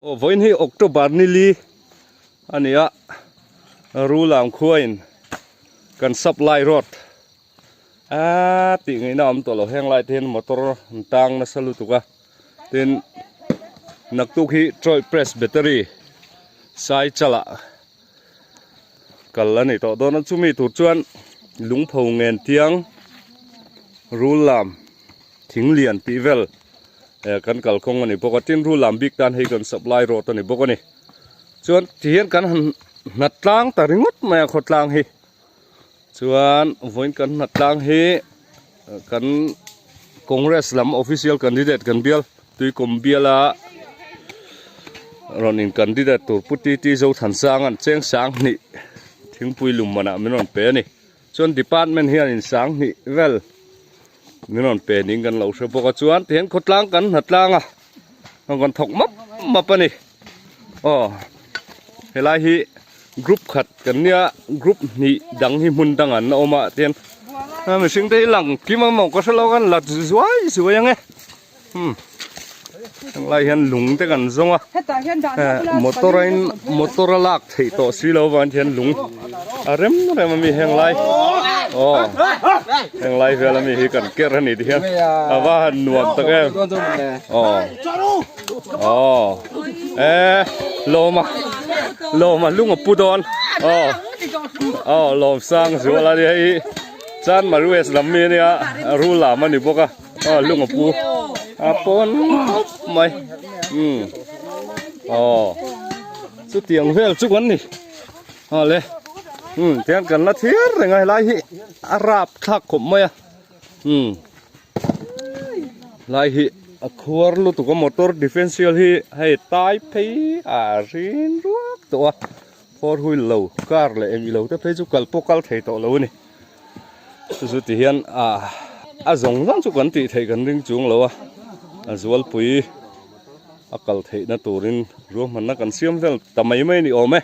O voin hi October ni li ania rulam khuain kan supply road ti ngai nam to lo heng lai ten motor tang na salu tuka ten naktuk hi troy press battery sai chala kalani to don chumi tu chuan lungpho ngen tiang rulam thinglian pivel kan kalkong ani bokatin rulam big tan hi kan supply road ani bokani chuan tian kan natlang taringot ma khotlang hi chuan voin kan natlang hi kan congress lam official candidate kan bial tui kom biala ronin candidate tur puti ti zo than sang an cheng sang ni thingpui lum mana menon pe ni chuan department hian in sang ni vel menon pe ning kan lo se boka chuan tian khotlang kan natlang a kan thok map ani helai hi group khat kan nia group ni dang hi mun dang an oma ten mi sing te lang kim mo ko selo kan lat zuai yang e lai hian lung te kan zonga motor lak thei to silo wan hian lung rem mi heng lai heng lai vela mi hi kan ker ani ti hian awa nuam tak em loma lunga pudon lom sang zuala di hi chan marues lammi nia rula mani boka lunga pu apon mai chu tiang vel chu kan ni le tiang kan la thir ngai lai hi arab thak khom mai lai hi akhwar lu tu ko motor differential hi hai tai phei rin ruak to for hui lo car le em lo te phei chu kal pokal thei to lo ni chu ti hian a zong zang chu kan ti thei kan ring chung lo a zual pui akal thei na turin ro man na kan siam vel tamai mai ni ome